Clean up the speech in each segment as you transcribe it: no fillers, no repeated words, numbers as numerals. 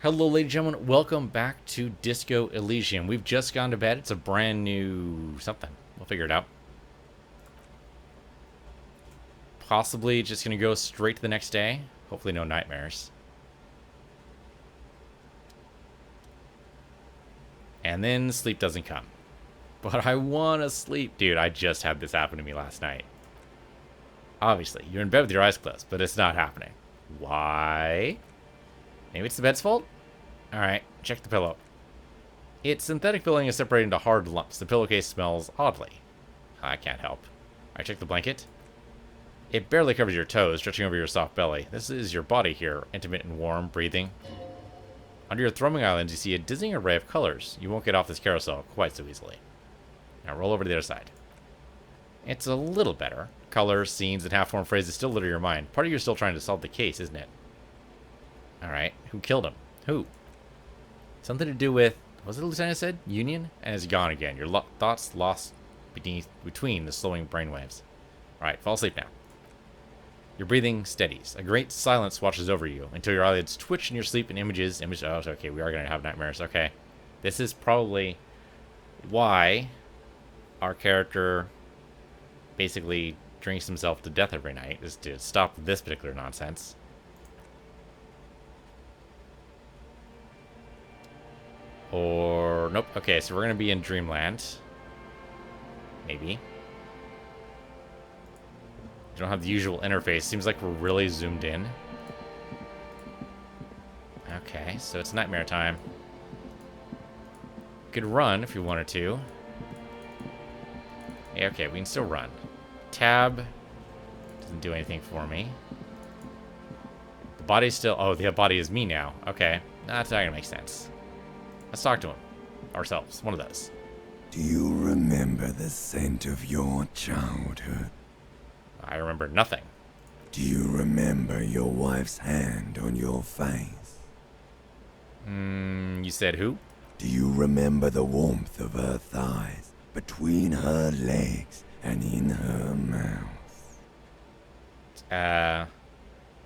Hello, ladies and gentlemen. Welcome back to Disco Elysium. We've just gone to bed. It's a brand new something. We'll figure it out. Possibly just going to go straight to the next day. Hopefully no nightmares. And then sleep doesn't come. But I want to sleep. Dude, I just had this happen to me last night. Obviously, you're in bed with your eyes closed, but it's not happening. Why? Maybe it's the bed's fault? Alright, check the pillow. Its synthetic filling is separated into hard lumps. The pillowcase smells oddly. I can't help. Alright, check the blanket. It barely covers your toes, stretching over your soft belly. This is your body here, intimate and warm, breathing. Under your throbbing islands, you see a dizzying array of colors. You won't get off this carousel quite so easily. Now roll over to the other side. It's a little better. Colors, scenes, and half-formed phrases still litter your mind. Part of you is still trying to solve the case, isn't it? Alright, who killed him? Who? Something to do with, was it the lieutenant said? Union? And it's gone again. Your thoughts lost between the slowing brainwaves. Alright, fall asleep now. Your breathing steadies. A great silence washes over you until your eyelids twitch in your sleep and images. Oh, okay, we are going to have nightmares. Okay. This is probably why our character basically drinks himself to death every night, is to stop this particular nonsense. Or, nope. Okay, so we're going to be in Dreamland. Maybe. You don't have the usual interface. Seems like we're really zoomed in. Okay, so it's nightmare time. Could run if you wanted to. Yeah, okay, we can still run. Tab. Doesn't do anything for me. The body's still... Oh, the body is me now. Okay, that's not going to make sense. Let's talk to him. Ourselves. One of those. Do you remember the scent of your childhood? I remember nothing. Do you remember your wife's hand on your face? You said who? Do you remember the warmth of her thighs between her legs and in her mouth?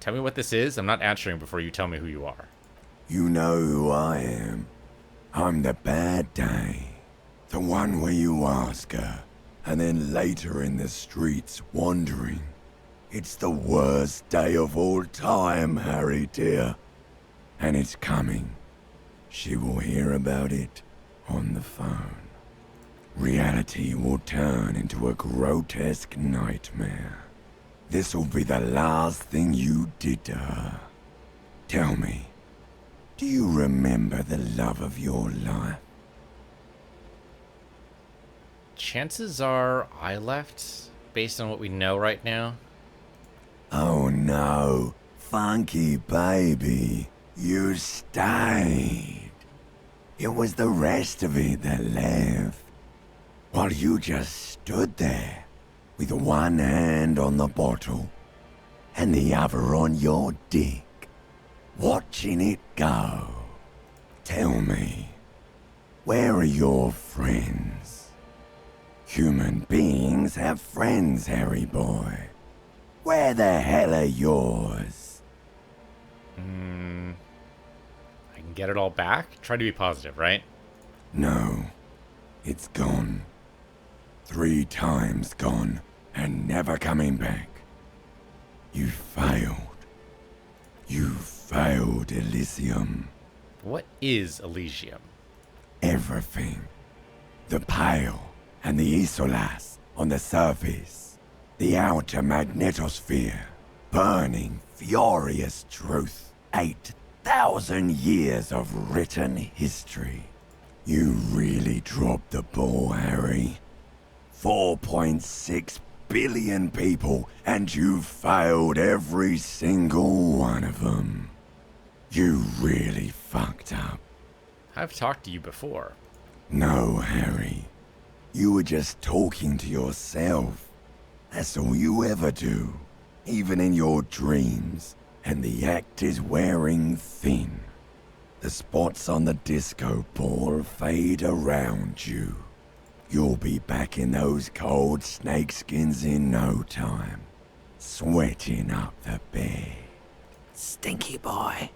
Tell me what this is. I'm not answering before you tell me who you are. You know who I am. I'm the bad day. The one where you ask her, and then later in the streets wandering. It's the worst day of all time, Harry dear. And it's coming. She will hear about it on the phone. Reality will turn into a grotesque nightmare. This'll be the last thing you did to her. Tell me, do you remember the love of your life? Chances are I left, based on what we know right now. Oh no, funky baby, you stayed. It was the rest of it that left. While you just stood there, with one hand on the bottle, and the other on your dick, watching it go. Tell me, where are your friends? Human beings have friends, Harry boy. Where the hell are yours? I can get it all back? Try to be positive, right? No, it's gone. 3 times gone, and never coming back. You failed. You failed, Elysium. What is Elysium? Everything. The Pale and the Isolas on the surface. The outer magnetosphere. Burning, furious truth. 8,000 years of written history. You really dropped the ball, Harry. 4.6 billion people, and you failed every single one of them. You really fucked up. I've talked to you before. No, Harry. You were just talking to yourself. That's all you ever do, even in your dreams, and the act is wearing thin. The spots on the disco ball fade around you. You'll be back in those cold snakeskins in no time, sweating up the bed. Stinky boy.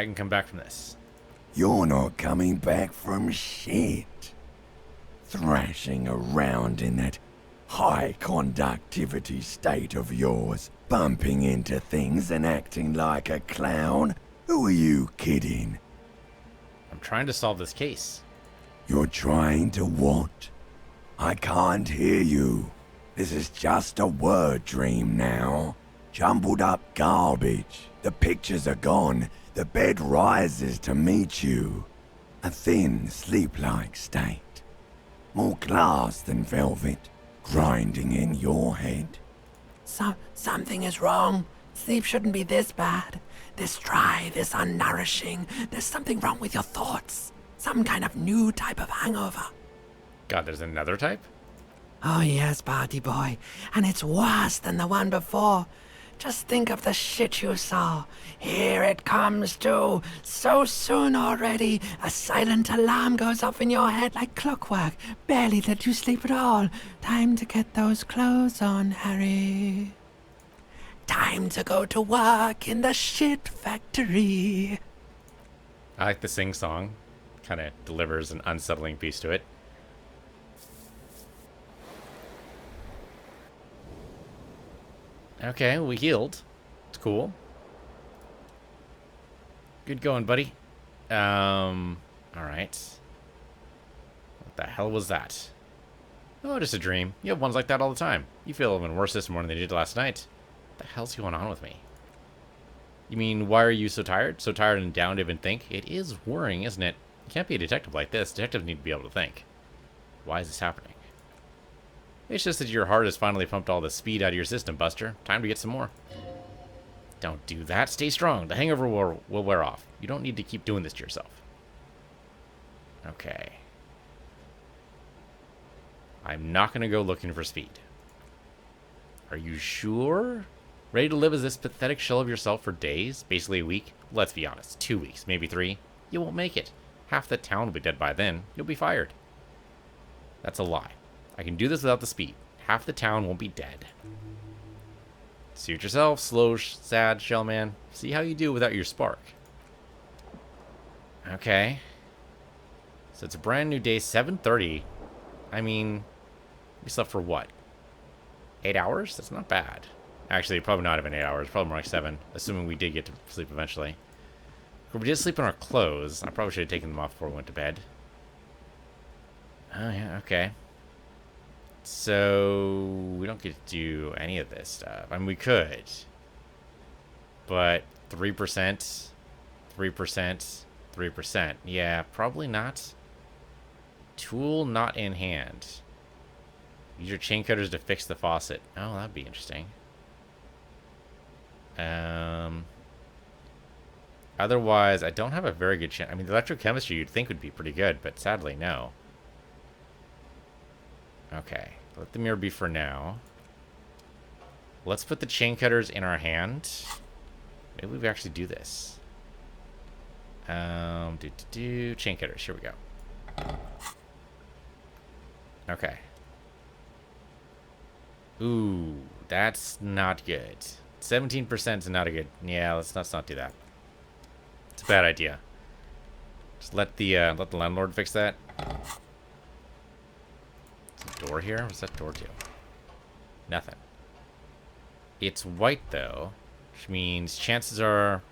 I can come back from this. You're not coming back from shit. Thrashing around in that high conductivity state of yours, bumping into things and acting like a clown? Who are you kidding? I'm trying to solve this case. You're trying to what? I can't hear you. This is just a word dream now. Jumbled up garbage. The pictures are gone. The bed rises to meet you. A thin, sleep-like state. More glass than velvet, grinding in your head. Something is wrong. Sleep shouldn't be this bad. This dry, this unnourishing. There's something wrong with your thoughts. Some kind of new type of hangover. God, there's another type? Oh yes, party boy. And it's worse than the one before. Just think of the shit you saw. Here it comes too. So soon already. A silent alarm goes off in your head like clockwork. Barely let you sleep at all. Time to get those clothes on, Harry. Time to go to work in the shit factory. I like the sing-song. Kind of delivers an unsettling piece to it. Okay, we healed. It's cool. Good going, buddy. Alright. What the hell was that? Oh, just a dream. You have ones like that all the time. You feel even worse this morning than you did last night. What the hell's going on with me? You mean, why are you so tired? So tired and down to even think? It is worrying, isn't it? You can't be a detective like this. Detectives need to be able to think. Why is this happening? It's just that your heart has finally pumped all the speed out of your system, Buster. Time to get some more. Don't do that. Stay strong. The hangover will wear off. You don't need to keep doing this to yourself. Okay. I'm not going to go looking for speed. Are you sure? Ready to live as this pathetic shell of yourself for days? Basically a week? Let's be honest. 2 weeks, maybe 3. You won't make it. Half the town will be dead by then. You'll be fired. That's a lie. I can do this without the speed. Half the town won't be dead. Suit yourself, slow, sad shellman. See how you do without your spark. Okay. So it's a brand new day, 7:30. I mean, we slept for what? 8 hours? That's not bad. Actually, probably not even 8 hours. Probably more like 7, assuming we did get to sleep eventually. If we did sleep in our clothes, I probably should have taken them off before we went to bed. Oh, yeah, okay. So, we don't get to do any of this stuff. I mean, we could. But 3%, 3%, 3%. Yeah, probably not. Tool not in hand. Use your chain cutters to fix the faucet. Oh, that'd be interesting. Otherwise, I don't have a very good chance. I mean, the electrochemistry you'd think would be pretty good, but sadly, no. Okay, let the mirror be for now. Let's put the chain cutters in our hand. Maybe we actually do this. Chain cutters. Here we go. Okay. Ooh, that's not good. 17% is not a good. Yeah, let's not do that. It's a bad idea. Just let the landlord fix that. Door here? What's that door do? Nothing. It's white though, which means chances are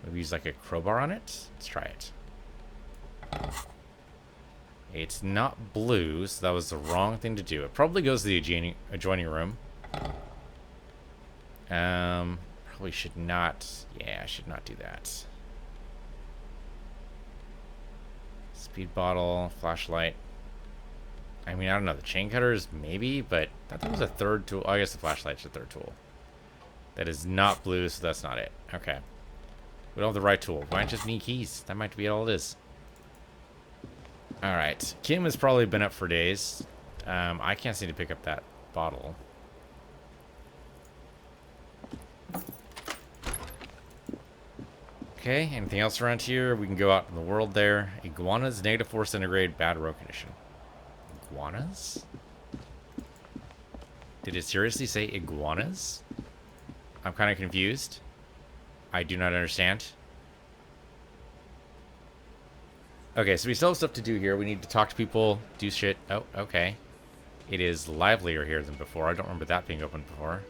maybe use like a crowbar on it. Let's try it. It's not blue, so that was the wrong thing to do. It probably goes to the adjoining room. Probably should not. Yeah, I should not do that. Speed bottle, flashlight. I mean, I don't know. The chain cutters, maybe, but I thought it was a third tool. Oh, I guess the flashlight's a third tool. That is not blue, so that's not it. Okay. We don't have the right tool. Why just need keys? That might be all it is. Alright. Kim has probably been up for days. I can't seem to pick up that bottle. Okay, anything else around here? We can go out in the world there. Iguanas, -4 centigrade, bad road condition. Iguanas? Did it seriously say iguanas? I'm kind of confused. I do not understand. Okay, so we still have stuff to do here. We need to talk to people, do shit. Oh, okay. It is livelier here than before. I don't remember that being open before.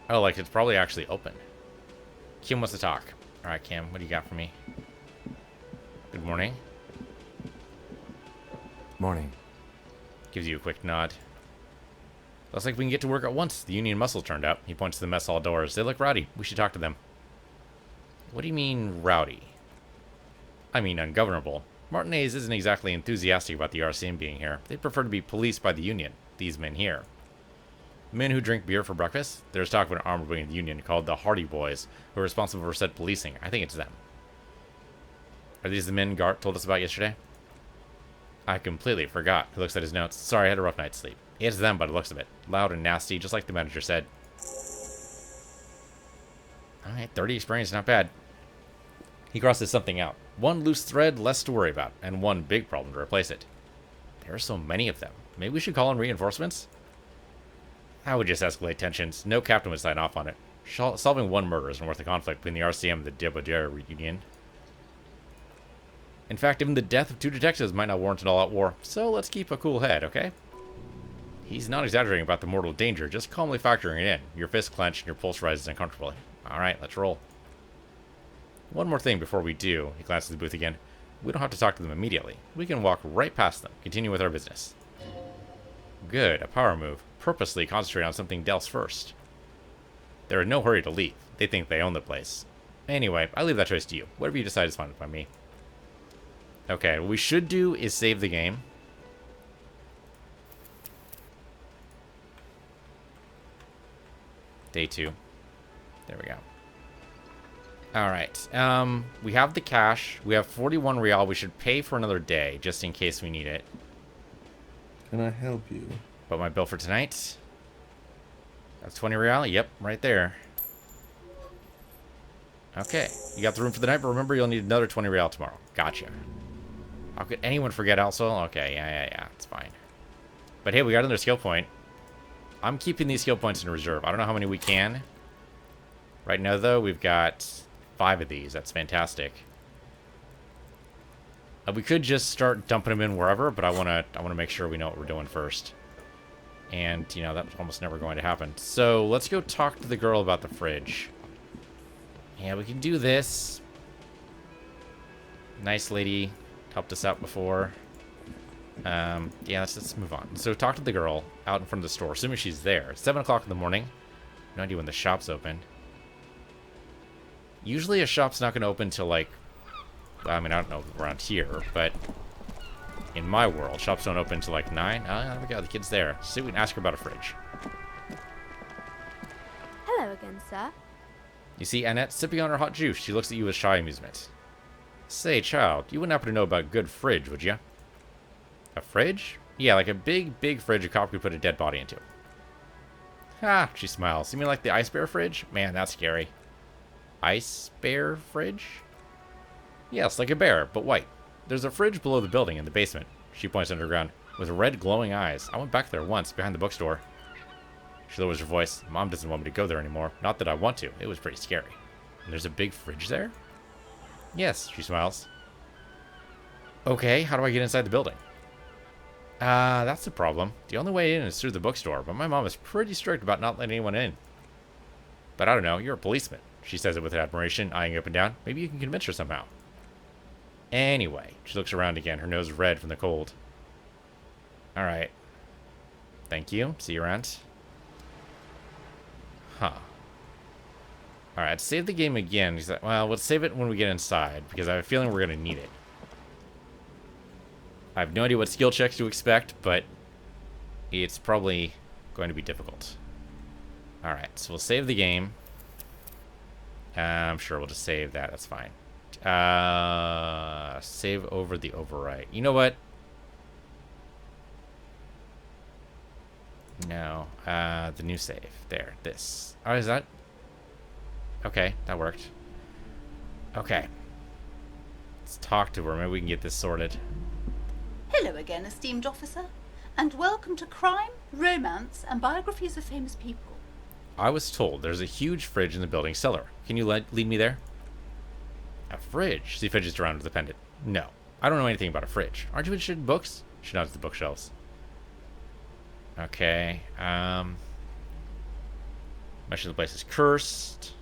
Oh, like it's probably actually open. Kim wants to talk. All right, Kim, what do you got for me? Good morning. Morning. Gives you a quick nod. Looks like we can get to work at once. The Union muscle turned up. He points to the mess hall doors. They look rowdy. We should talk to them. What do you mean, rowdy? I mean, ungovernable. Martinez isn't exactly enthusiastic about the RCM being here. They'd prefer to be policed by the Union. These men here. Men who drink beer for breakfast? There's talk of an armed wing of the Union called the Hardy Boys, who are responsible for said policing. I think it's them. Are these the men Gart told us about yesterday? I completely forgot. He looks at his notes. Sorry, I had a rough night's sleep. It's them by the looks of it. Loud and nasty, just like the manager said. Alright, 30 experience, not bad. He crosses something out. One loose thread, less to worry about, and one big problem to replace it. There are so many of them. Maybe we should call in reinforcements? That would just escalate tensions. No captain would sign off on it. Solving one murder isn't worth the conflict between the RCM and the Debaudier Union. In fact, even the death of 2 detectives might not warrant an all-out war, so let's keep a cool head, okay? He's not exaggerating about the mortal danger, just calmly factoring it in. Your fist clenched and your pulse rises uncomfortably. Alright, let's roll. One more thing before we do, he glances at the booth again. We don't have to talk to them immediately. We can walk right past them, continue with our business. Good, a power move. Purposely concentrate on something else first. They're in no hurry to leave. They think they own the place. Anyway, I leave that choice to you. Whatever you decide is fine by me. Okay, what we should do is save the game. Day 2. There we go. Alright, we have the cash. We have 41 real. We should pay for another day, just in case we need it. Can I help you? But my bill for tonight? That's 20 real? Yep, right there. Okay, you got the room for the night, but remember you'll need another 20 real tomorrow. Gotcha. How could anyone forget also? Okay, yeah, it's fine. But hey, we got another skill point. I'm keeping these skill points in reserve. I don't know how many we can. Right now, though, we've got 5 of these. That's fantastic. We could just start dumping them in wherever, but I wanna make sure we know what we're doing first. And, you know, that's almost never going to happen. So, let's go talk to the girl about the fridge. Yeah, we can do this. Nice lady. Helped us out before. Yeah, let's move on. So, talk to the girl out in front of the store, assuming she's there. It's 7 o'clock in the morning. No idea when the shop's open. Usually a shop's not going to open till, like... I mean, I don't know around here, but... in my world, shops don't open till, like, 9. Oh, there we go. The kid's there. See if we can ask her about a fridge. Hello again, sir. You see Annette sipping on her hot juice. She looks at you with shy amusement. Say, child, you wouldn't happen to know about a good fridge, would you? A fridge? Yeah, like a big fridge a cop could put a dead body into. Ha, she smiles. You mean like the ice bear fridge? Man, that's scary. Ice bear fridge? Yes, like a bear, but white. There's a fridge below the building in the basement. She points underground, with red glowing eyes. I went back there once, behind the bookstore. She lowers her voice. Mom doesn't want me to go there anymore. Not that I want to. It was pretty scary. And there's a big fridge there? Yes, she smiles. Okay, how do I get inside the building? That's the problem. The only way in is through the bookstore, but my mom is pretty strict about not letting anyone in. But I don't know, you're a policeman. She says it with admiration, eyeing up and down. Maybe you can convince her somehow. Anyway, she looks around again, her nose red from the cold. Alright. Thank you. See you around. Huh. Alright, save the game again. Well, let's save it when we get inside, because I have a feeling we're going to need it. I have no idea what skill checks to expect, but it's probably going to be difficult. Alright, so we'll save the game. I'm sure we'll just save that. That's fine. Save over the overwrite. You know what? No. The new save. There. This. Oh, is that? Okay, that worked. Okay. Let's talk to her. Maybe we can get this sorted. Hello again, esteemed officer, and welcome to Crime, Romance, and Biographies of Famous People. I was told there's a huge fridge in the building cellar. Can you lead me there? A fridge. She fidgets around with the pendant. No, I don't know anything about a fridge. Aren't you interested in books? She nods at the bookshelves. Okay. Much of the place is cursed.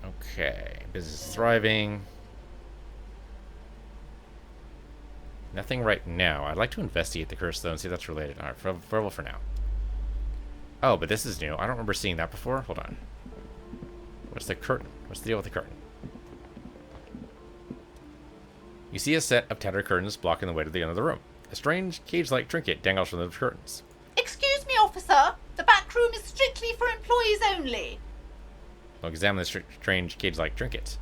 Okay. Business is thriving. Nothing right now. I'd like to investigate the curse, though, and see if that's related. Alright, farewell for now. Oh, but this is new. I don't remember seeing that before. Hold on. What's the curtain? What's the deal with the curtain? You see a set of tattered curtains blocking the way to the end of the room. A strange cage-like trinket dangles from the curtains. Excuse me, officer. The back room is strictly for employees only. We'll examine the strange cage-like trinket.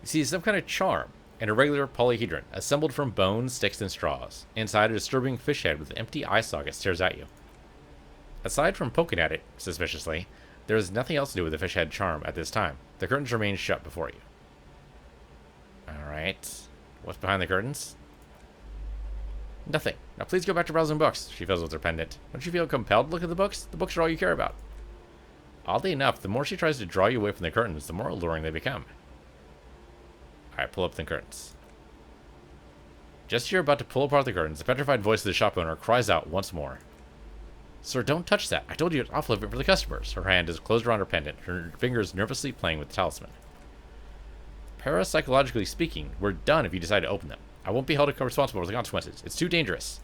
You see some kind of charm. An irregular polyhedron, assembled from bones, sticks, and straws. Inside, a disturbing fish head with an empty eye socket stares at you. Aside from poking at it, suspiciously, there is nothing else to do with the fish head charm at this time. The curtains remain shut before you. Alright. What's behind the curtains? Nothing. Now please go back to browsing books. She fizzles with her pendant. Don't you feel compelled to look at the books? The books are all you care about. Oddly enough, the more she tries to draw you away from the curtains, the more alluring they become. Alright, pull up the curtains. Just as you're about to pull apart the curtains, the petrified voice of the shop owner cries out once more. Sir, don't touch that. I told you it's off limit for the customers. Her hand is closed around her pendant, her fingers nervously playing with the talisman. Parapsychologically speaking, we're done if you decide to open them. I won't be held responsible for the consequences. It's too dangerous.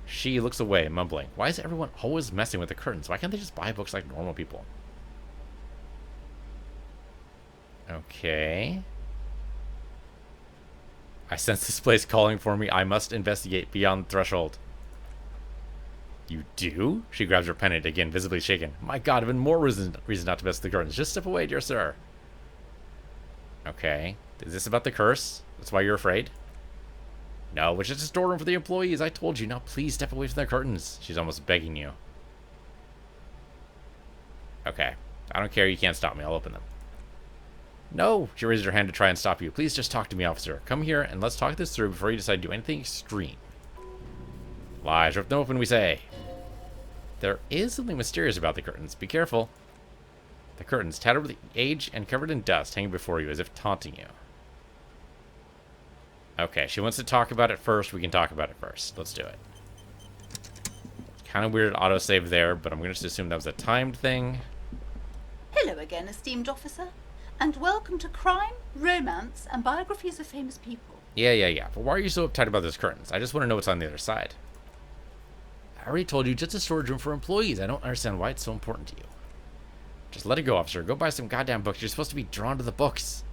She looks away, mumbling. Why is everyone always messing with the curtains? Why can't they just buy books like normal people? Okay. I sense this place calling for me. I must investigate beyond the threshold. You do? She grabs her pendant again, visibly shaken. My god, even more reason not to mess with the curtains. Just step away, dear sir. Okay. Is this about the curse? That's why you're afraid? No, it's just a storeroom for the employees. I told you. Now please step away from the curtains. She's almost begging you. Okay. I don't care. You can't stop me. I'll open them. No! She raises her hand to try and stop you. Please just talk to me, officer. Come here and let's talk this through before you decide to do anything extreme. Lies. Rip them open, we say. There is something mysterious about the curtains. Be careful. The curtains, tattered with age and covered in dust, hanging before you as if taunting you. Okay, she wants to talk about it first. We can talk about it first. Let's do it. Kind of weird autosave there, but I'm going to just assume that was a timed thing. Hello again, esteemed officer. And welcome to Crime, Romance, and Biographies of Famous People. Yeah. But why are you so uptight about those curtains? I just want to know what's on the other side. I already told you, just a storage room for employees. I don't understand why it's so important to you. Just let it go, officer. Go buy some goddamn books. You're supposed to be drawn to the books.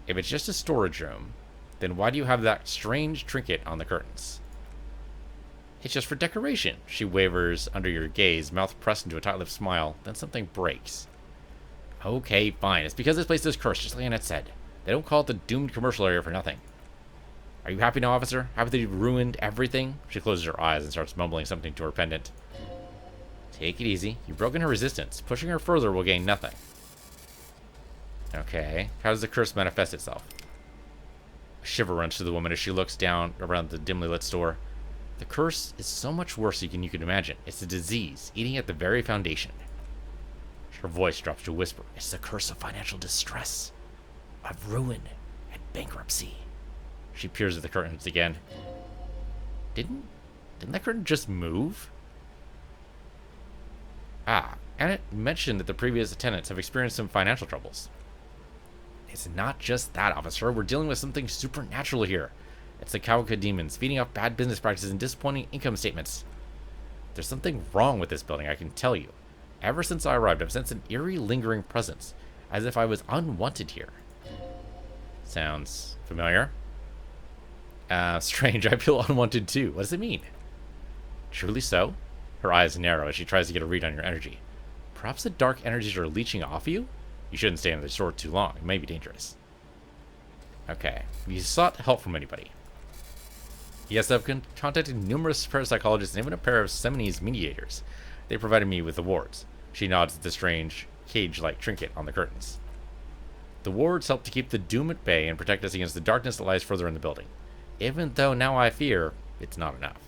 If it's just a storage room, then why do you have that strange trinket on the curtains? It's just for decoration. She wavers under your gaze, mouth pressed into a tight-lipped smile. Then something breaks. Okay, fine. It's because this place is cursed, just like Annette said. They don't call it the doomed commercial area for nothing. Are you happy now, officer? Happy that you've ruined everything? She closes her eyes and starts mumbling something to her pendant. Take it easy. You've broken her resistance. Pushing her further will gain nothing. Okay. How does the curse manifest itself? A shiver runs through the woman as she looks down around the dimly lit store. The curse is so much worse than you can imagine. It's a disease, eating at the very foundation. Her voice drops to a whisper. It's the curse of financial distress, of ruin, and bankruptcy. She peers at the curtains again. Didn't that curtain just move? Ah, Annette mentioned that the previous tenants have experienced some financial troubles. It's not just that, officer. We're dealing with something supernatural here. It's the Kawaka demons feeding off bad business practices and disappointing income statements. There's something wrong with this building, I can tell you. Ever since I arrived, I've sensed an eerie, lingering presence, as if I was unwanted here. Sounds familiar? Strange. I feel unwanted too. What does it mean? Truly so? Her eyes narrow as she tries to get a read on your energy. Perhaps the dark energies are leeching off you? You shouldn't stay in the store too long. It may be dangerous. Okay. Have you sought help from anybody? Yes, I've contacted numerous parapsychologists and even a pair of Seminese mediators. They provided me with the wards. She nods at the strange, cage-like trinket on the curtains. The wards help to keep the doom at bay and protect us against the darkness that lies further in the building. Even though now I fear it's not enough.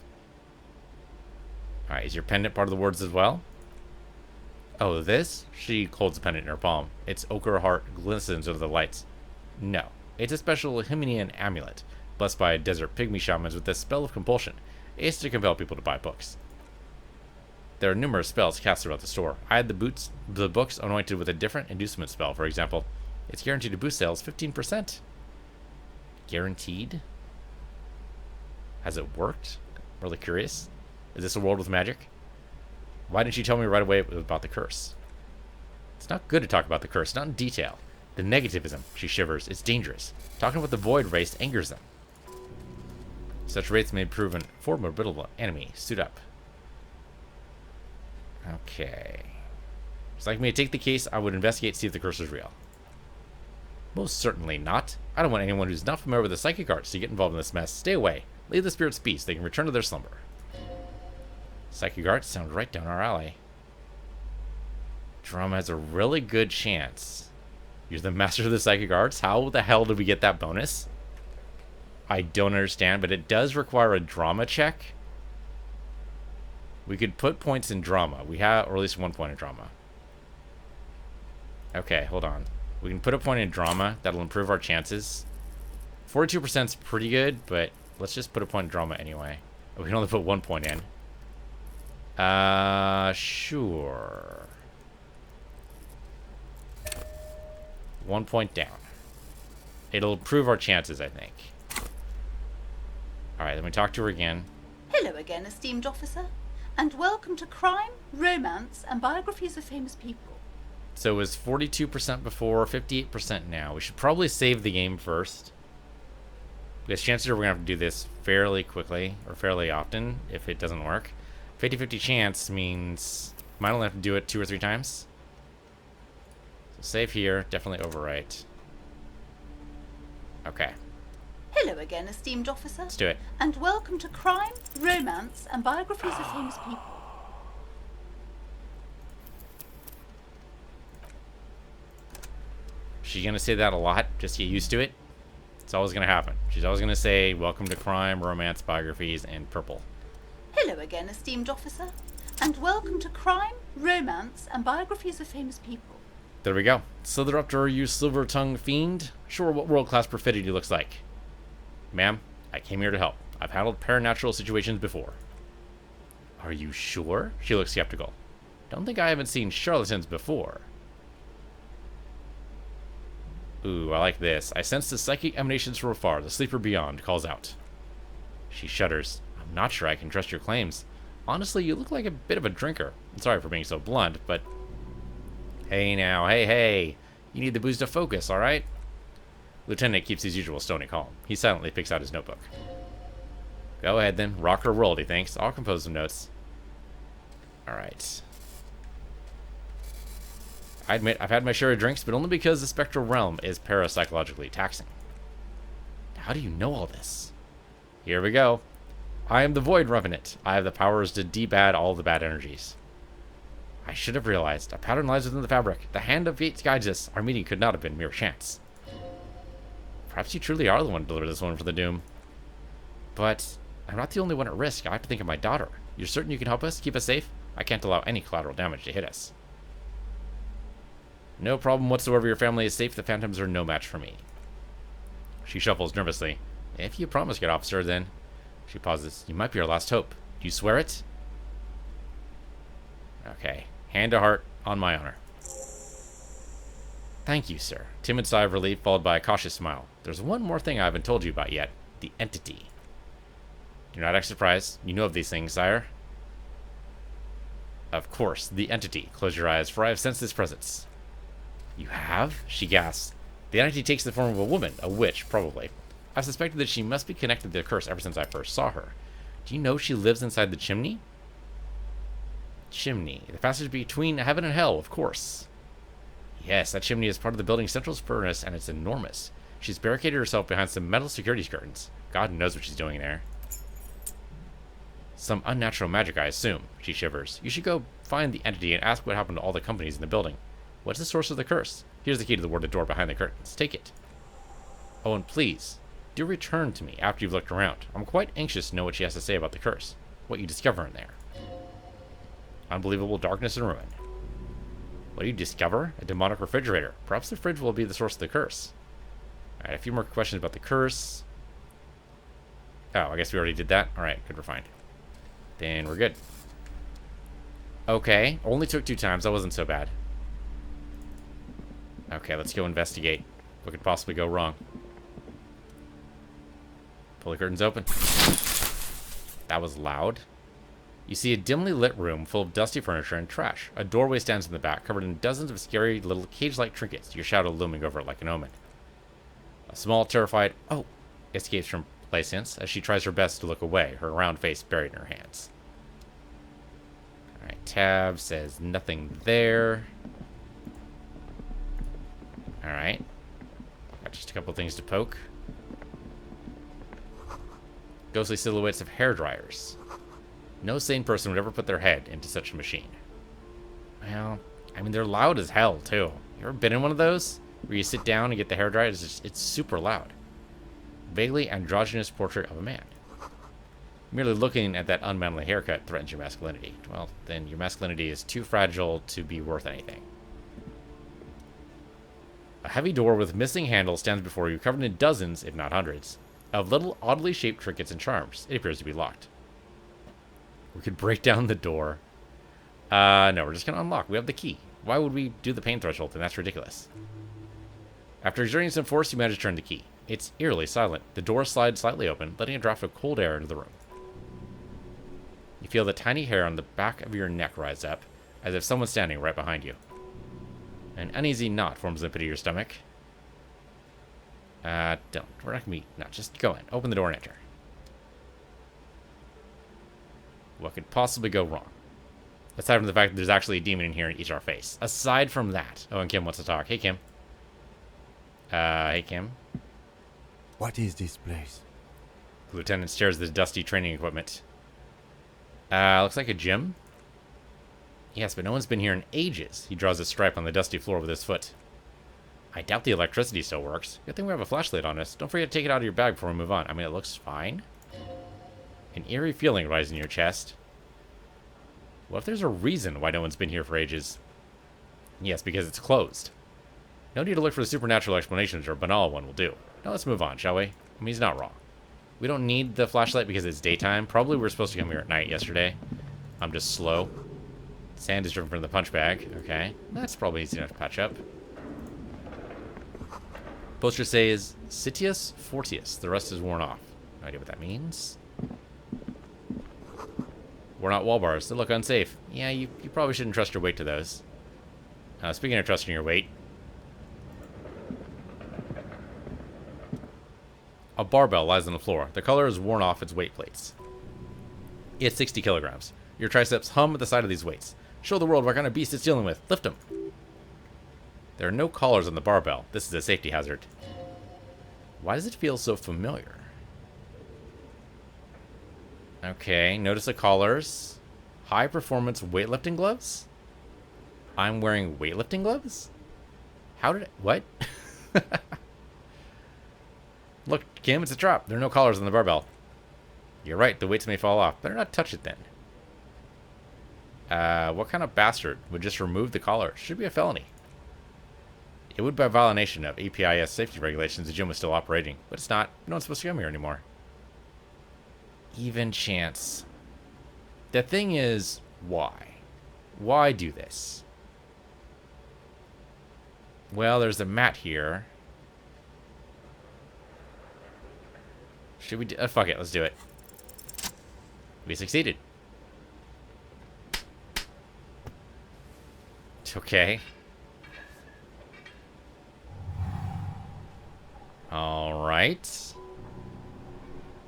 Alright, is your pendant part of the wards as well? Oh, this? She holds a pendant in her palm. Its ochre heart glistens under the lights. No. It's a special Himenian amulet, blessed by desert pygmy shamans with the spell of compulsion. It's to compel people to buy books. There are numerous spells cast throughout the store. I had the books anointed with a different inducement spell, for example. It's guaranteed to boost sales 15%. Guaranteed? Has it worked? I'm really curious. Is this a world with magic? Why didn't you tell me right away about the curse? It's not good to talk about the curse, not in detail. The negativism, she shivers, is dangerous. Talking about the void race angers them. Such rates may prove a formidable enemy. Suit up. Okay. It's like me to take the case, I would investigate to see if the curse is real. Most certainly not. I don't want anyone who's not familiar with the psychic arts to get involved in this mess. Stay away. Leave the spirits be so they can return to their slumber. Psychic arts sound right down our alley. Drama has a really good chance. You're the master of the psychic arts? How the hell did we get that bonus? I don't understand, but it does require a drama check. We could put points in drama. We have, or at least 1 point in drama. Okay, hold on. We can put a point in drama. That'll improve our chances. 42% is pretty good, but let's just put a point in drama anyway. We can only put 1 point in. Sure. 1 point down. It'll improve our chances, I think. Alright, let me talk to her again. Hello again, esteemed officer, and welcome to Crime, Romance, and Biographies of Famous People. So it was 42% before, 58% now. We should probably save the game first. Because chances are we're going to have to do this fairly quickly, or fairly often, if it doesn't work. 50-50 chance means might only have to do it 2 or 3 times. So save here, definitely overwrite. Okay. Hello again, esteemed officer. Let's do it. And welcome to Crime, Romance, and Biographies of Famous People. She's going to say that a lot, just get used to it. It's always going to happen. She's always going to say, welcome to Crime, Romance, Biographies, and purple. Hello again, esteemed officer, and welcome to Crime, Romance, and Biographies of Famous People. There we go. Slitheruptor, you silver-tongued fiend. Show her what world-class perfidy looks like. Ma'am, I came here to help. I've handled paranatural situations before. Are you sure? She looks skeptical. Don't think I haven't seen charlatans before. Ooh, I like this. I sense the psychic emanations from afar. The sleeper beyond calls out. She shudders. I'm not sure I can trust your claims. Honestly, you look like a bit of a drinker. I'm sorry for being so blunt, but... Hey now, hey. You need the boost of focus, alright? Lieutenant keeps his usual stony calm. He silently picks out his notebook. Go ahead then. Rock or roll, he thinks. I'll compose some notes. Alright. I admit, I've had my share of drinks, but only because the spectral realm is parapsychologically taxing. How do you know all this? Here we go. I am the Void Revenant. I have the powers to debad all the bad energies. I should have realized. A pattern lies within the fabric. The hand of fate guides us. Our meeting could not have been mere chance. Perhaps you truly are the one to deliver this one for the doom. But I'm not the only one at risk. I have to think of my daughter. You're certain you can help us? Keep us safe? I can't allow any collateral damage to hit us. No problem whatsoever. Your family is safe. The phantoms are no match for me. She shuffles nervously. If you promise, good officer, then... She pauses. You might be our last hope. Do you swear it? Okay. Hand to heart, on my honor. Thank you, sir. Timid sigh of relief, followed by a cautious smile. There's one more thing I haven't told you about yet. The entity. Do not act surprised. You know of these things, sire. Of course, the entity. Close your eyes, for I have sensed its presence. You have? She gasps. The entity takes the form of a woman, a witch, probably. I've suspected that she must be connected to the curse ever since I first saw her. Do you know she lives inside the chimney? Chimney. The passage between heaven and hell, of course. Yes, that chimney is part of the building's central furnace, and it's enormous. She's barricaded herself behind some metal security curtains. God knows what she's doing there. Some unnatural magic, I assume. She shivers. You should go find the entity and ask what happened to all the companies in the building. What's the source of the curse? Here's the key to the warded door behind the curtains. Take it. Oh, and please, do return to me after you've looked around. I'm quite anxious to know what she has to say about the curse. What you discover in there. Unbelievable darkness and ruin. What do you discover? A demonic refrigerator. Perhaps the fridge will be the source of the curse. Alright, a few more questions about the curse. Oh, I guess we already did that. Alright, good, we're fine. Then we're good. Okay, only took 2 times. That wasn't so bad. Okay, let's go investigate. What could possibly go wrong? Pull the curtains open. That was loud. You see a dimly lit room full of dusty furniture and trash. A doorway stands in the back, covered in dozens of scary little cage-like trinkets, your shadow looming over it like an omen. A small, terrified "oh" escapes from Plaisance as she tries her best to look away, her round face buried in her hands. Alright, Tab says nothing there. Alright. Got just a couple things to poke. Ghostly silhouettes of hairdryers. No sane person would ever put their head into such a machine. Well, I mean, they're loud as hell, too. You ever been in one of those? Where you sit down and get the hairdryer? It's super loud. Vaguely androgynous portrait of a man. Merely looking at that unmanly haircut threatens your masculinity. Well, then your masculinity is too fragile to be worth anything. A heavy door with missing handle stands before you, covered in dozens, if not hundreds, of little oddly shaped trinkets and charms. It appears to be locked. We could break down the door. No, we're just going to unlock. We have the key. Why would we do the pain threshold thing? That's ridiculous. After exerting some force, you manage to turn the key. It's eerily silent. The door slides slightly open, letting a draft of cold air into the room. You feel the tiny hair on the back of your neck rise up, as if someone's standing right behind you. An uneasy knot forms in the pit of your stomach. Don't. We're not gonna be... No, just go in. Open the door and enter. What could possibly go wrong? Aside from the fact that there's actually a demon in here and eats our face. Aside from that. Oh, and Kim wants to talk. Hey, Kim. Hey, Kim. What is this place? The lieutenant stares at the dusty training equipment. Looks like a gym. Yes, but no one's been here in ages. He draws a stripe on the dusty floor with his foot. I doubt the electricity still works. Good thing we have a flashlight on us. Don't forget to take it out of your bag before we move on. I mean, it looks fine. An eerie feeling rises in your chest. What if there's a reason why no one's been here for ages? Yes, because it's closed. No need to look for the supernatural explanations, or a banal one will do. Now let's move on, shall we? I mean, he's not wrong. We don't need the flashlight because it's daytime. Probably we were supposed to come here at night yesterday. I'm just slow. Sand is driven from the punch bag. Okay. That's probably easy enough to patch up. Poster says Sitius Fortius. The rest is worn off. No idea what that means. Worn out wall bars. They look unsafe. Yeah, you probably shouldn't trust your weight to those. Speaking of trusting your weight. A barbell lies on the floor. The color is worn off its weight plates. It's 60 kilograms. Your triceps hum at the sight of these weights. Show the world what kind of beast it's dealing with. Lift them. There are no collars on the barbell. This is a safety hazard. Why does it feel so familiar? Okay, notice the collars. High performance weightlifting gloves? I'm wearing weightlifting gloves? How did it... What? Look, Kim, it's a trap. There are no collars on the barbell. You're right, the weights may fall off. Better not touch it then. What kind of bastard would just remove the collar? Should be a felony. It would by violation of APIS safety regulations. The gym was still operating, but it's not. No one's supposed to come here anymore. Even chance. The thing is, why? Why do this? Well, there's a mat here. Should we do... fuck it, let's do it. We succeeded. Okay. Alright.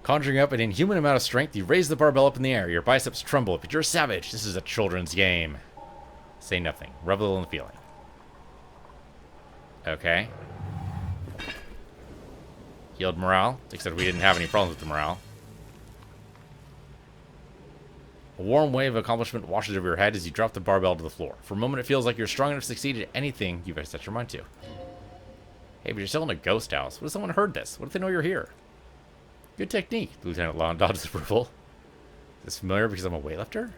Conjuring up an inhuman amount of strength, you raise the barbell up in the air. Your biceps tremble, but you're savage. This is a children's game. Say nothing. Revel in the feeling. Okay. Healed morale, except we didn't have any problems with the morale. A warm wave of accomplishment washes over your head as you drop the barbell to the floor. For a moment, it feels like you're strong enough to succeed at anything you've set your mind to. Hey, but you're still in a ghost house. What if someone heard this? What if they know you're here? Good technique, Lieutenant Law dodges approval. Is this familiar because I'm a weightlifter?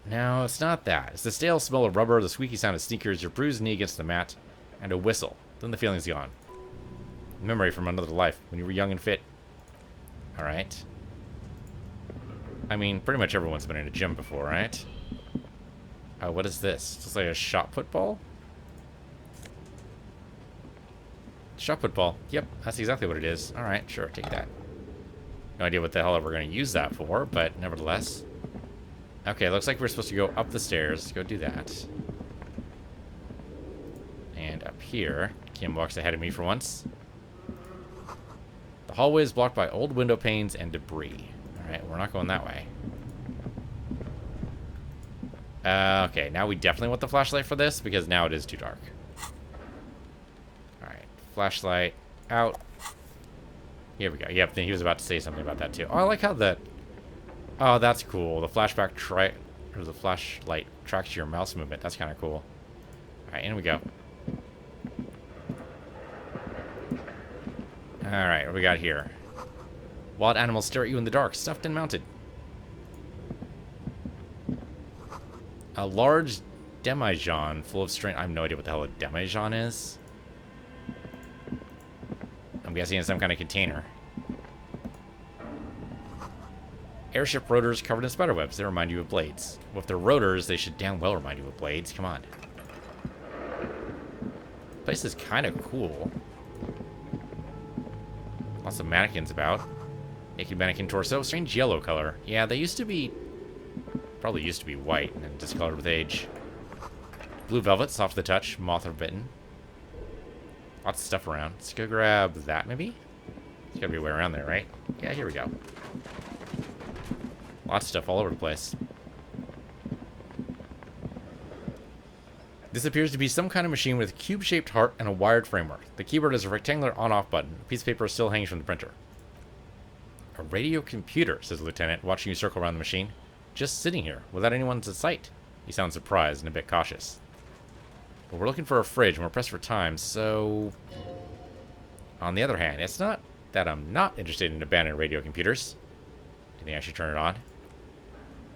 No, it's not that. It's the stale smell of rubber, the squeaky sound of sneakers, your bruised knee against the mat, and a whistle. Then the feeling's gone. Memory from another life, when you were young and fit. Alright. I mean, pretty much everyone's been in a gym before, right? Oh, what is this? Just like a shot put ball? Shot put ball. Yep, that's exactly what it is. Alright, sure, take that. No idea what the hell we're going to use that for, but nevertheless. Okay, looks like we're supposed to go up the stairs. Let's go do that. And up here, Kim walks ahead of me for once. The hallway is blocked by old window panes and debris. Alright, we're not going that way. Okay, now we definitely want the flashlight for this, because now it is too dark. Alright, flashlight out. Here we go. Yep, he was about to say something about that too. Oh, I like how that... Oh, that's cool. The flashlight tracks your mouse movement. That's kind of cool. Alright, in we go. Alright, what we got here? Wild animals stare at you in the dark, stuffed and mounted. A large demijohn full of strange... I have no idea what the hell a demijohn is. I'm guessing it's some kind of container. Airship rotors covered in spiderwebs. They remind you of blades. Well, if they're rotors, they should damn well remind you of blades. Come on. This place is kind of cool. Lots of mannequins about. Naked mannequin torso. Strange yellow color. Yeah, they used to be... Probably used to be white and then discolored with age. Blue velvet, soft to the touch. Moth or bitten. Lots of stuff around. Let's go grab that, maybe? There's gotta be a way around there, right? Yeah, here we go. Lots of stuff all over the place. This appears to be some kind of machine with a cube-shaped heart and a wired framework. The keyboard is a rectangular on-off button. A piece of paper still hangs from the printer. A radio computer, says the lieutenant, watching you circle around the machine. Just sitting here, without anyone's in sight. He sounds surprised and a bit cautious. But we're looking for a fridge and we're pressed for time, so... On the other hand, it's not that I'm not interested in abandoned radio computers. Do you think I should turn it on?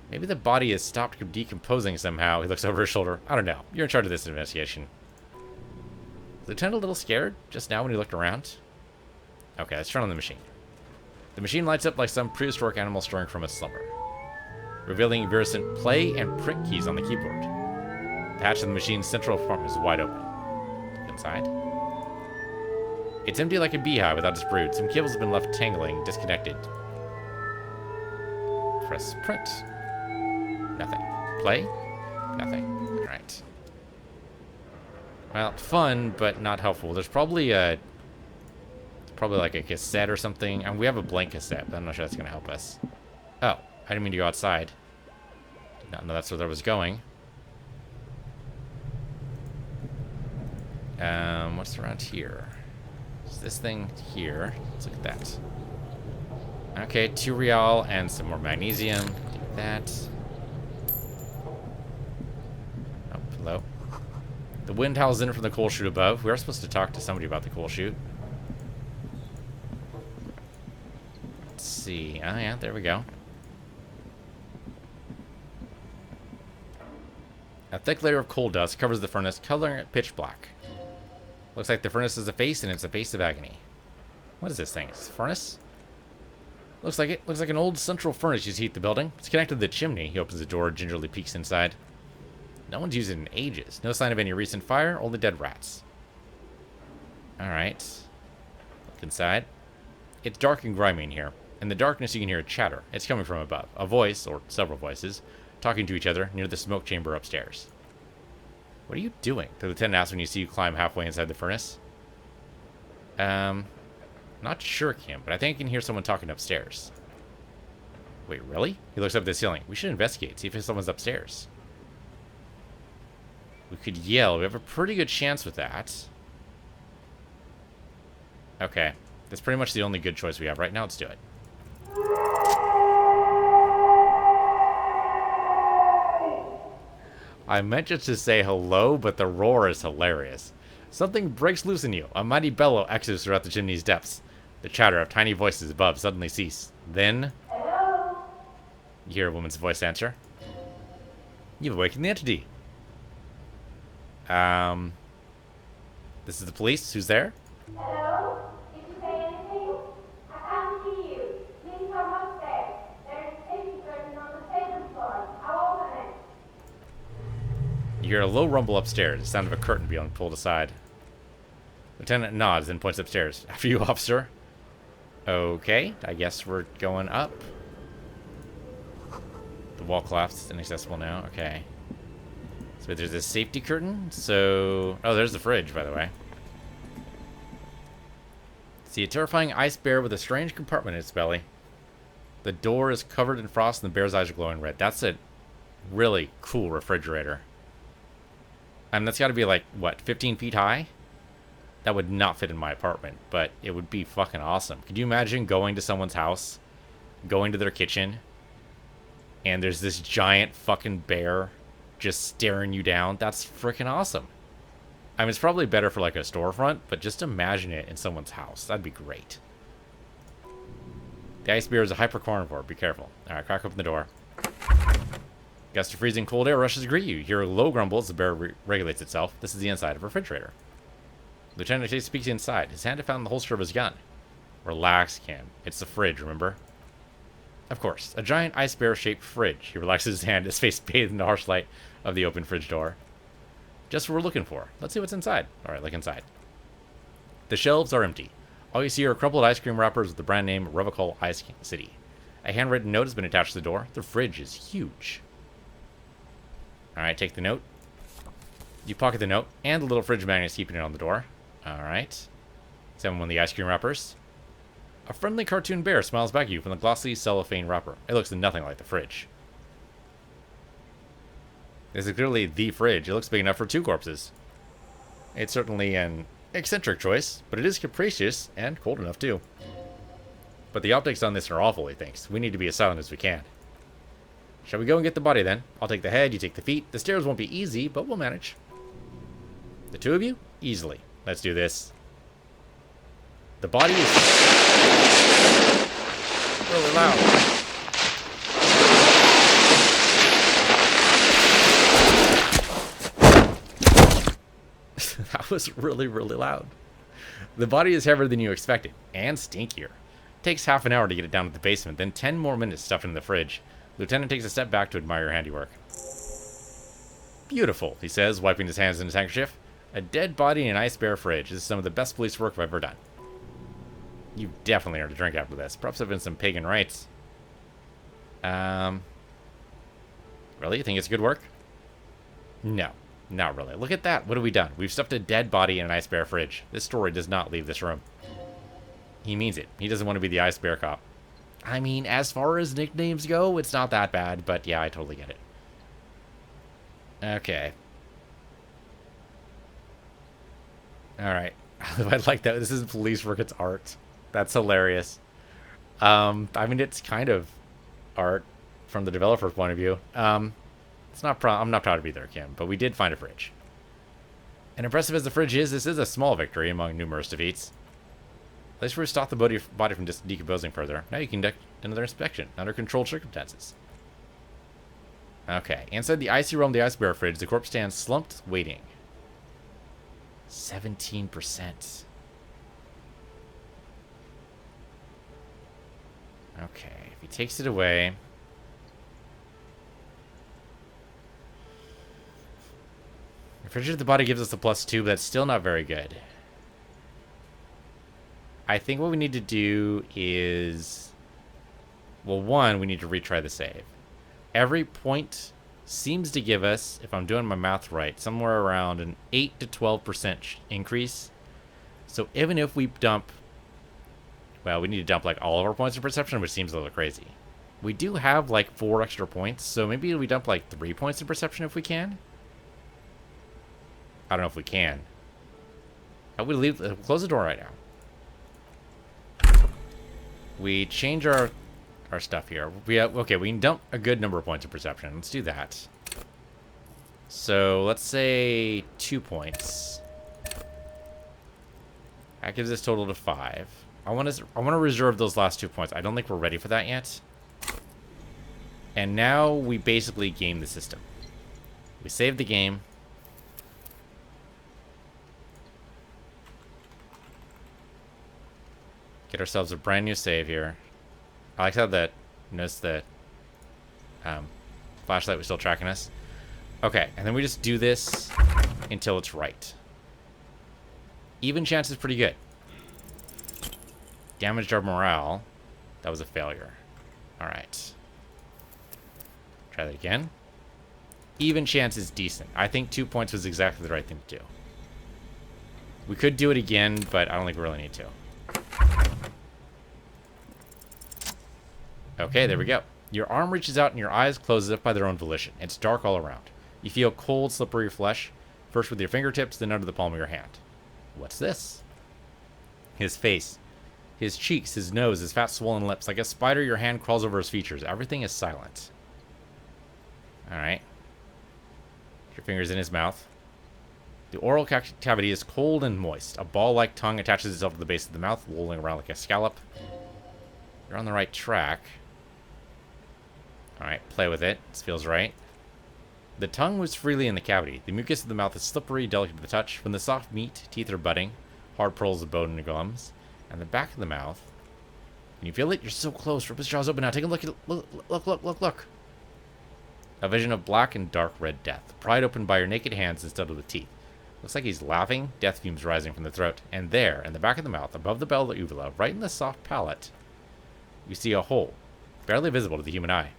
Maybe the body has stopped decomposing somehow. He looks over his shoulder. I don't know. You're in charge of this investigation. Lieutenant a little scared just now when he looked around. Okay, let's turn on the machine. The machine lights up like some prehistoric animal stirring from a slumber, revealing virescent play and print keys on the keyboard. The hatch of the machine's central compartment is wide open. Inside. It's empty like a beehive without its brood. Some cables have been left tangling, disconnected. Press print. Nothing. Play? Nothing. Alright. Well, fun, but not helpful. There's probably a... Probably like a cassette or something. And we have a blank cassette, but I'm not sure that's going to help us. Oh, I didn't mean to go outside. Did not know that's where I was going. What's around here? Is this thing here? Let's look at that. Okay, 2 real and some more magnesium. Take that. Oh, hello. The wind howls in from the coal chute above. We are supposed to talk to somebody about the coal chute. Let's see. Oh, yeah, there we go. A thick layer of coal dust covers the furnace, coloring it pitch black. Looks like the furnace is a face, and it's a face of agony. What is this thing? Is it a furnace? Looks like it. Looks like an old central furnace used to heat the building. It's connected to the chimney. He opens the door, gingerly peeks inside. No one's used it in ages. No sign of any recent fire, only dead rats. Alright. Look inside. It's dark and grimy in here. In the darkness, you can hear a chatter. It's coming from above. A voice, or several voices, talking to each other near the smoke chamber upstairs. What are you doing? The lieutenant asks when you see you climb halfway inside the furnace. Not sure, Kim, but I think I can hear someone talking upstairs. Wait, really? He looks up at the ceiling. We should investigate, see if someone's upstairs. We could yell. We have a pretty good chance with that. Okay. That's pretty much the only good choice we have right now. Let's do it. I meant just to say hello, but the roar is hilarious. Something breaks loose in you. A mighty bellow echoes throughout the chimney's depths. The chatter of tiny voices above suddenly cease. Then... You hear a woman's voice answer. You've awakened the entity. This is the police. Who's there? Hello? Did you say anything? I can't hear you. Please come upstairs. There is a safety curtain on the second floor. I'll open it. You hear a low rumble upstairs, the sound of a curtain being pulled aside. Lieutenant nods and points upstairs. After you, officer. Okay, I guess we're going up. The wall collapsed, inaccessible now. Okay. So there's a safety curtain. So, oh, there's the fridge, by the way. See a terrifying ice bear with a strange compartment in its belly. The door is covered in frost and the bear's eyes are glowing red. That's a really cool refrigerator. That's got to be like, what, 15 feet high? That would not fit in my apartment, but it would be fucking awesome. Could you imagine going to someone's house, going to their kitchen, and there's this giant fucking bear just staring you down? That's freaking awesome. I mean, it's probably better for like a storefront, but just imagine it in someone's house. That'd be great. The ice bear is a hyper carnivore. Be careful. All right, crack open the door. Gust of freezing cold air rushes to greet you. You hear a low grumble as the bear regulates itself. This is the inside of a refrigerator. Lieutenant Chase speaks inside. His hand is found in the holster of his gun. Relax, Kim. It's the fridge, remember? Of course. A giant ice bear-shaped fridge. He relaxes his hand, his face bathed in the harsh light of the open fridge door. Just what we're looking for. Let's see what's inside. Alright, look inside. The shelves are empty. All you see are crumpled ice cream wrappers with the brand name Revocol Ice City. A handwritten note has been attached to the door. The fridge is huge. Alright, take the note. You pocket the note, and the little fridge magnet is keeping it on the door. Alright. Examine one of the ice cream wrappers. A friendly cartoon bear smiles back at you from the glossy cellophane wrapper. It looks nothing like the fridge. This is clearly the fridge. It looks big enough for 2 corpses. It's certainly an eccentric choice, but it is capricious and cold enough too. But the optics on this are awful, he thinks. We need to be as silent as we can. Shall we go and get the body then? I'll take the head, you take the feet. The stairs won't be easy, but we'll manage. The 2 of you? Easily. Let's do this. The body is really loud. That was really, really loud. The body is heavier than you expected, and stinkier. It takes half an hour to get it down to the basement, then 10 more minutes stuffed in the fridge. Lieutenant takes a step back to admire your handiwork. Beautiful, he says, wiping his hands in his handkerchief. A dead body in an ice bear fridge. This is some of the best police work I've ever done. You definitely earned a drink after this. Perhaps have been some pagan rites. Really? You think it's good work? No, not really. Look at that. What have we done? We've stuffed a dead body in an ice bear fridge. This story does not leave this room. He means it. He doesn't want to be the ice bear cop. I mean, as far as nicknames go, it's not that bad, but yeah, I totally get it. Okay. Alright. I like that. This is police work, it's art. That's hilarious. I mean, it's kind of art from the developer's point of view. It's not I'm not proud to be there, Kim, but we did find a fridge. And impressive as the fridge is, this is a small victory among numerous defeats. At least we stopped the body from decomposing further. Now you can conduct another inspection under controlled circumstances. Okay, inside the icy realm of the ice bear fridge, the corpse stands slumped, waiting. 17%. Okay, if he takes it away... Refrigerated the body gives us a +2, but that's still not very good. I think what we need to do is... Well, one, we need to retry the save. Every point seems to give us, if I'm doing my math right, somewhere around an 8 to 12% increase. So even if we dump... Well, we need to dump like all of our points of perception, which seems a little crazy. We do have like 4 extra points, so maybe we dump like 3 points of perception if we can. I don't know if we can. I would leave. Close the door right now. We change our stuff here. Okay, we can dump a good number of points of perception. Let's do that. So let's say 2 points. That gives us total to 5. I want to reserve those last 2 points. I don't think we're ready for that yet. And now we basically game the system. We saved the game. Get ourselves a brand new save here. I like how that, notice the flashlight was still tracking us. Okay, and then we just do this until it's right. Even chance is pretty good. Damaged our morale. That was a failure. Alright. Try that again. Even chance is decent. I think 2 points was exactly the right thing to do. We could do it again, but I don't think we really need to. Okay, there we go. Your arm reaches out and your eyes close as if by their own volition. It's dark all around. You feel cold, slippery flesh, first with your fingertips, then under the palm of your hand. What's this? His face. His cheeks, his nose, his fat swollen lips. Like a spider, your hand crawls over his features. Everything is silent. Alright. Your fingers in his mouth. The oral cavity is cold and moist. A ball-like tongue attaches itself to the base of the mouth, rolling around like a scallop. You're on the right track. Alright, play with it. This feels right. The tongue moves freely in the cavity. The mucus of the mouth is slippery, delicate to the touch. From the soft meat, teeth are budding. Hard pearls of bone in your gums. And the back of the mouth. Can you feel it? You're so close. Rip his jaws open now. Take a look at it. Look. A vision of black and dark red death. Pried open by your naked hands instead of the teeth. Looks like he's laughing. Death fumes rising from the throat. And there, in the back of the mouth, above the bell of the uvula, right in the soft palate, you see a hole. Barely visible to the human eye.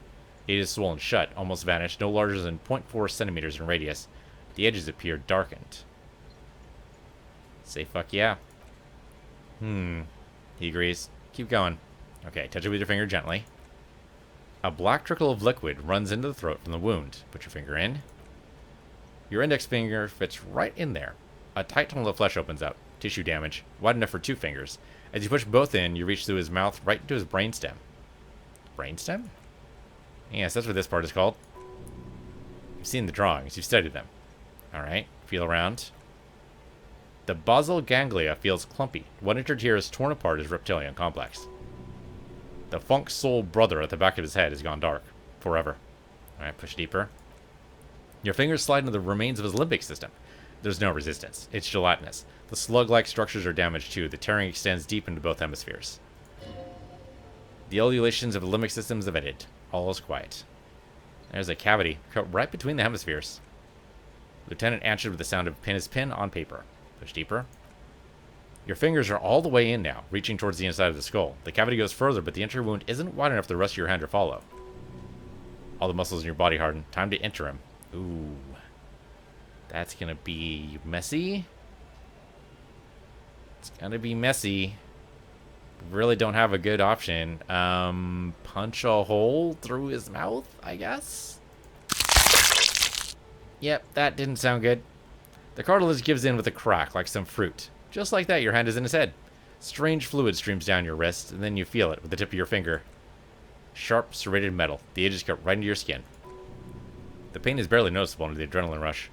It is swollen shut, almost vanished, no larger than 0.4 centimeters in radius. The edges appear darkened. Say fuck yeah. He agrees. Keep going. Okay, touch it with your finger gently. A black trickle of liquid runs into the throat from the wound. Put your finger in. Your index finger fits right in there. A tight tunnel of flesh opens up. Tissue damage. Wide enough for 2 fingers. As you push both in, you reach through his mouth right into his brainstem. Brainstem? Yes, that's what this part is called. You've seen the drawings. You've studied them. Alright, feel around. The basal ganglia feels clumpy. What entered here is torn apart as reptilian complex. The funk soul brother at the back of his head has gone dark. Forever. Alright, push deeper. Your fingers slide into the remains of his limbic system. There's no resistance. It's gelatinous. The slug-like structures are damaged too. The tearing extends deep into both hemispheres. The ululations of the limbic systems have ended. All is quiet. There's a cavity cut right between the hemispheres. Lieutenant answered with the sound of his pen on paper. Push deeper. Your fingers are all the way in now, reaching towards the inside of the skull. The cavity goes further, but the entry wound isn't wide enough for the rest of your hand to follow. All the muscles in your body harden. Time to enter him. Ooh. That's gonna be messy. It's gonna be messy. Really don't have a good option. Punch a hole through his mouth, I guess? Yep, that didn't sound good. The cartilage gives in with a crack, like some fruit. Just like that, your hand is in his head. Strange fluid streams down your wrist, and then you feel it with the tip of your finger. Sharp, serrated metal. The edges cut right into your skin. The pain is barely noticeable under the adrenaline rush.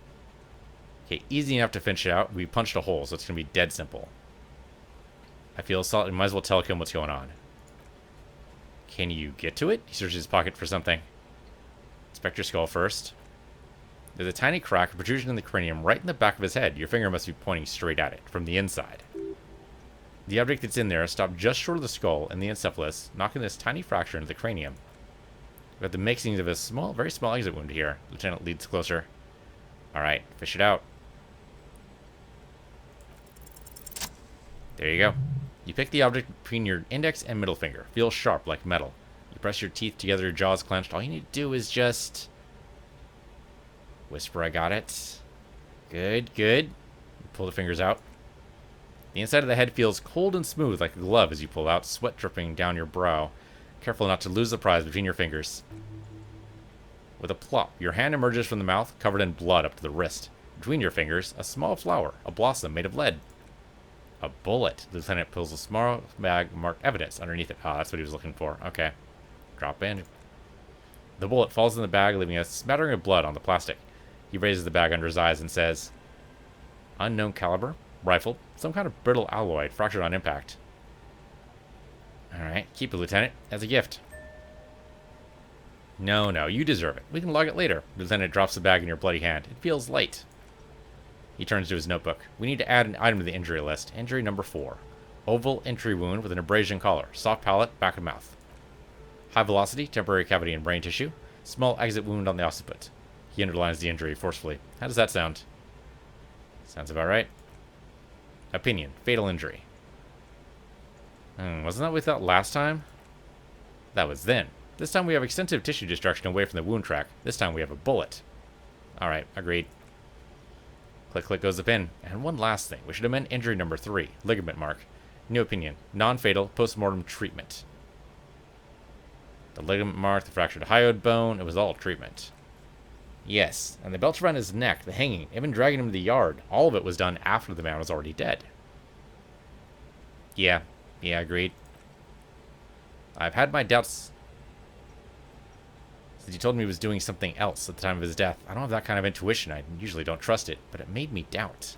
Okay, easy enough to finish it out. We punched a hole, so it's going to be dead simple. I feel assault. You might as well tell him what's going on. Can you get to it? He searches his pocket for something. Inspect your skull first. There's a tiny crack, a protrusion in the cranium right in the back of his head. Your finger must be pointing straight at it, from the inside. The object that's in there stopped just short of the skull and the encephalus, knocking this tiny fracture into the cranium. We have the makings of a small, very small exit wound here. Lieutenant leads closer. Alright, fish it out. There you go. You pick the object between your index and middle finger. Feels sharp like metal. You press your teeth together, your jaws clenched. All you need to do is just whisper, I got it. Good, good. You pull the fingers out. The inside of the head feels cold and smooth like a glove as you pull out, sweat dripping down your brow. Careful not to lose the prize between your fingers. With a plop, your hand emerges from the mouth, covered in blood up to the wrist. Between your fingers, a small flower, a blossom made of lead. A bullet. The lieutenant pulls a small bag marked evidence underneath it. Ah, that's what he was looking for. Okay. Drop in. The bullet falls in the bag, leaving a smattering of blood on the plastic. He raises the bag under his eyes and says, unknown caliber, rifle, some kind of brittle alloy, fractured on impact. Alright, keep it, Lieutenant, as a gift. No, no, you deserve it. We can log it later. Lieutenant drops the bag in your bloody hand. It feels light. He turns to his notebook. We need to add an item to the injury list. Injury number 4. Oval entry wound with an abrasion collar. Soft palate, back of mouth. High velocity, temporary cavity in brain tissue. Small exit wound on the occiput. He underlines the injury forcefully. How does that sound? Sounds about right. Opinion, fatal injury. Wasn't that what we thought last time? That was then. This time we have extensive tissue destruction away from the wound track. This time we have a bullet. Alright, agreed. Click, click goes the pin. And one last thing. We should amend injury number 3. Ligament mark. New opinion. Non-fatal. Post-mortem treatment. The ligament mark, the fractured hyoid bone. It was all treatment. Yes. And the belch around his neck, the hanging, even dragging him to the yard. All of it was done after the man was already dead. Yeah. Yeah, agreed. I've had my doubts since he told me he was doing something else at the time of his death. I don't have that kind of intuition. I usually don't trust it, but it made me doubt.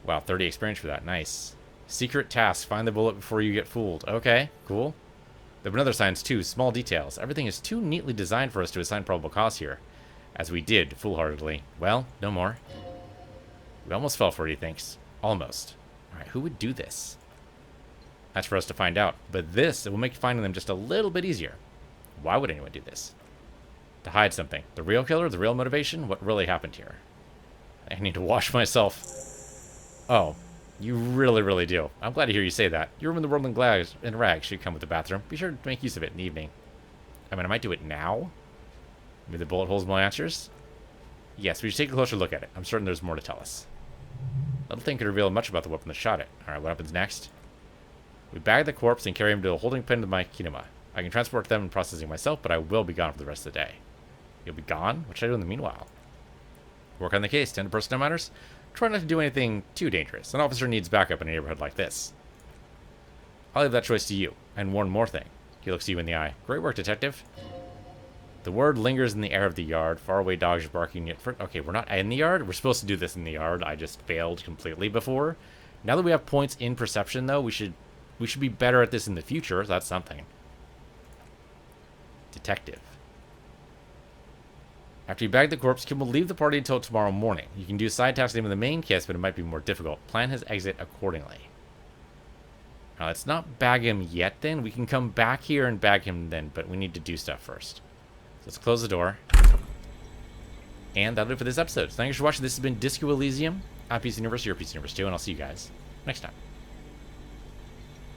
Wow, 30 experience for that. Nice. Secret task. Find the bullet before you get fooled. Okay, cool. There have been other signs too. Small details. Everything is too neatly designed for us to assign probable cause here. As we did, foolhardily. Well, no more. We almost fell for it, he thinks. Almost. Alright, who would do this? That's for us to find out. But this, it will make finding them just a little bit easier. Why would anyone do this? To hide something. The real killer? The real motivation? What really happened here? I need to wash myself. Oh, you really, really do. I'm glad to hear you say that. Your room in the world in rags should come with the bathroom. Be sure to make use of it in the evening. I mean, I might do it now. Maybe the bullet holes in my answers? Yes, we should take a closer look at it. I'm certain there's more to tell us. Little thing could reveal much about the weapon that shot it. Alright, what happens next? We bag the corpse and carry him to a holding pen to my kinema. I can transport them and processing myself, but I will be gone for the rest of the day. You'll be gone? What should I do in the meanwhile? Work on the case. Tend to personal matters. Try not to do anything too dangerous. An officer needs backup in a neighborhood like this. I'll leave that choice to you. And one more thing. He looks you in the eye. Great work, detective. The word lingers in the air of the yard. Faraway dogs are barking yet. Okay, we're not in the yard. We're supposed to do this in the yard. I just failed completely before. Now that we have points in perception, though, we should be better at this in the future. That's something. Detective. After you bag the corpse, Kim will leave the party until tomorrow morning. You can do side tasks in the main case, but it might be more difficult. Plan his exit accordingly. Now, let's not bag him yet then. We can come back here and bag him then, but we need to do stuff first. So let's close the door. And that'll do it for this episode. So thanks for watching. This has been Disco Elysium. I'm Piece of the Universe, you're Piece of the Universe too, and I'll see you guys next time.